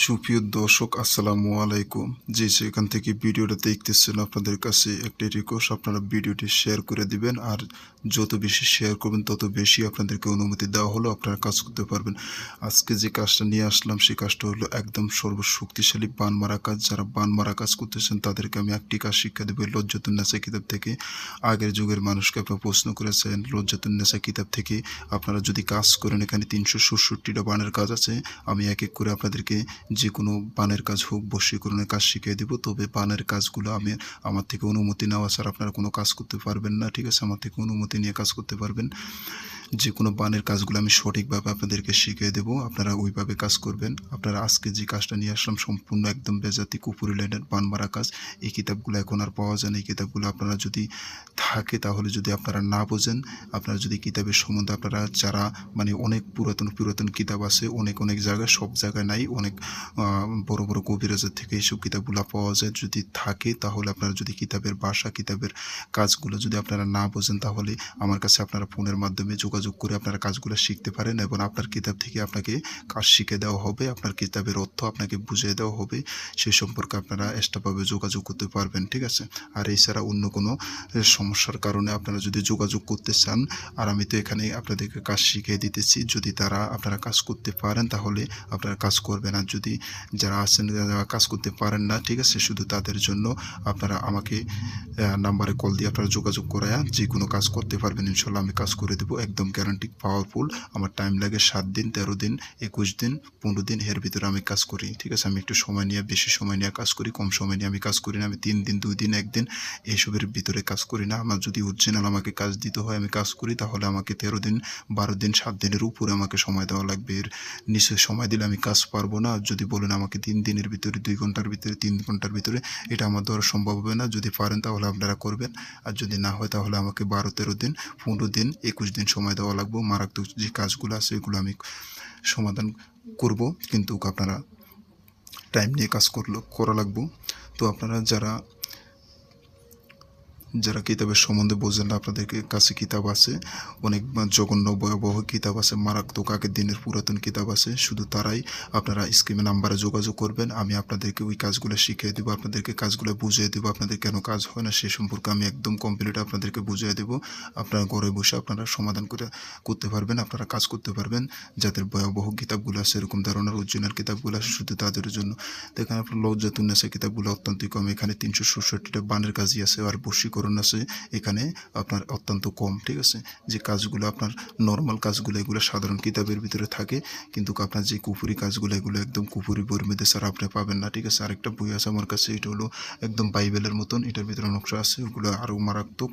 সুপ্রিয় দর্শক আসসালামু আলাইকুম। যে যেখান থেকে ভিডিওটা দেখতেছেন আপনাদের কাছে একটি রিকোয়েস্ট, আপনারা ভিডিওটি শেয়ার করে দিবেন। আর যত বেশি শেয়ার করবেন তত বেশি আপনাদেরকে অনুমতি দেওয়া হলো আপনারা কাজ করতে পারবেন। আজকে যে কাজটা নিয়ে আসলাম সেই কাজটা হলো একদম সর্বশক্তিশালী বান মারা কাজ। যারা বান মারা কাজ করতেছেন তাদেরকে আমি একটি কাজ শিক্ষা দেবো লজ্জাতুন্নেসা কিতাব থেকে। আগের যুগের মানুষকে আপনারা প্রশ্ন করেছেন লজ্জাতুন্নেসা কিতাব থেকে আপনারা যদি কাজ করেন, এখানে 366টা বানের কাজ আছে। আমি এক এক করে আপনাদেরকে যে কোনো বানের কাজ হোক, বশীকরণের কাজ শিখিয়ে দিব। তবে বানের কাজগুলো আমার থেকে অনুমতি নেওয়া ছাড়া আপনারা কোনো কাজ করতে পারবেন না, ঠিক আছে? আমার থেকে অনুমতি নিয়ে কাজ করতে পারবেন। যে কোনো বানের কাজগুলো আমি সঠিকভাবে আপনাদেরকে শিখিয়ে দেবো, আপনারা ওইভাবে কাজ করবেন। আপনারা আজকে যে কাজটা নিয়ে আসলাম সম্পূর্ণ একদম বেজাতি কুপুরি লাইনের বান মারা কাজ। এই কিতাবগুলো এখন আর পাওয়া যায় না। এই কিতাবগুলো আপনারা যদি থাকে, তাহলে যদি আপনারা না বোঝেন, আপনারা যদি কিতাবের সম্বন্ধে আপনারা যারা অনেক পুরাতন কিতাব আছে অনেক জায়গায়, সব জায়গায় নাই, অনেক বড় বড় কবিরাজের থেকে এইসব কিতাবগুলো পাওয়া যায়। যদি থাকে তাহলে আপনারা যদি কিতাবের ভাষা, কিতাবের কাজগুলো যদি আপনারা না বোঝেন, তাহলে আমার কাছে আপনারা ফোনের মাধ্যমে যোগাযোগ করে আপনারা কাজগুলো শিখতে পারেন এবং আপনার কিতাব থেকে আপনাকে কাজ শিখে দেওয়া হবে, আপনার কিতাবের অর্থ আপনাকে বুঝিয়ে দেওয়া হবে। সেই সম্পর্কে আপনারা এক্সট্রাভাবে যোগাযোগ করতে পারবেন, ঠিক আছে? আর এছাড়া অন্য কোনো সমস্যার কারণে আপনারা যদি যোগাযোগ করতে চান, আর আমি তো এখানে আপনাদেরকে কাজ শিখিয়ে দিতেছি, যদি আপনারা কাজ করতে পারেন তাহলে আপনারা কাজ করবেন। আর যদি যারা আছেন যারা কাজ করতে পারেন না, ঠিক আছে, শুধু তাদের জন্য আপনারা আমাকে নাম্বারে কল দিয়ে আপনারা যোগাযোগ করায়া যে কোনো কাজ করতে পারবেন। ইনশাল্লাহ আমি কাজ করে দেবো, একদম গ্যারান্টি পাওয়ারফুল। আমার টাইম লাগে 7 দিন, 13 দিন, 21 দিন, 15 দিন, এর ভিতরে আমি কাজ করি, ঠিক আছে? আমি একটু সময় নিয়ে, বেশি সময় নিয়ে কাজ করি, কম সময় নিয়ে আমি কাজ করি না। আমি 3 দিন, 2 দিন, 1 দিন এইসবের ভিতরে কাজ করি না। আমার যদি অরিজিনাল আমাকে কাজ দিতে হয়, আমি কাজ করি, তাহলে আমাকে 13 দিন, 12 দিন, 7 দিনের উপরে আমাকে সময় দেওয়া লাগবে। এর নিচে সময় দিলে আমি কাজ পারবো না। যদি বলেন আমাকে 3 দিনের ভিতরে, 2 ঘন্টার ভিতরে, 3 ঘন্টার ভিতরে, এটা আমার দ্বারা সম্ভব হবে না। যদি পারেন তাহলে আপনারা করবেন, আর যদি না হয় তাহলে আমাকে 12-13 দিন, 15 দিন, 21 দিন সময় দেওয়া লাগবে। মারাত্মক যে কাজগুলো আছে এগুলো আমি সমাধান করব, কিন্তু আপনারা টাইম নিয়ে কাজ করা লাগবে। তো আপনারা যারা যারা কিতাবের সম্বন্ধে বোঝেন না, আপনাদের কাছে কিতাব আছে, অনেক জঘন্য ভয়াবহ কিতাব আছে, মারাত্মক আগের দিনের পুরাতন কিতাব আছে, শুধু তারাই আপনারা স্ক্রিনে নাম্বারে যোগাযোগ করবেন। আমি আপনাদেরকে ওই কাজগুলো শিখিয়ে দেবো, আপনাদেরকে কাজগুলো বুঝিয়ে দেবো। আপনাদের কেন কাজ হয় না সে সম্পর্কে আমি একদম কমপ্লিট আপনাদেরকে বুঝিয়ে দেবো। আপনারা ঘরে বসে আপনারা সমাধান করতে পারবেন, আপনারা কাজ করতে পারবেন। যাদের ভয়াবহ কিতাবগুলো আছে, এরকম ধরনের অরিজিনাল কিতাবগুলো আছে, শুধু তাদের জন্য। দেখেন আপনার লজ্জাতুন্নেসা কিতাবগুলো অত্যন্ত কম। এখানে 366টা বানের কাজই আছে, আর বশীকরণ আছে এখানে আপনার অত্যন্ত কম, ঠিক আছে? যে কাজগুলো আপনার নর্মাল কাজগুলো এগুলো সাধারণ কিতাবের ভিতরে থাকে, কিন্তু আপনার যে কুফুরি কাজগুলো এগুলো একদম কুফুরি বইয়ের মধ্যে ছাড়া আপনি পাবেন না, ঠিক আছে? আরেকটা বই আছে আমার কাছে, এটা হলো একদম বাইবেলের মতন, এটার ভিতরে নকশা আছে, ওগুলো আরও মারাত্মক।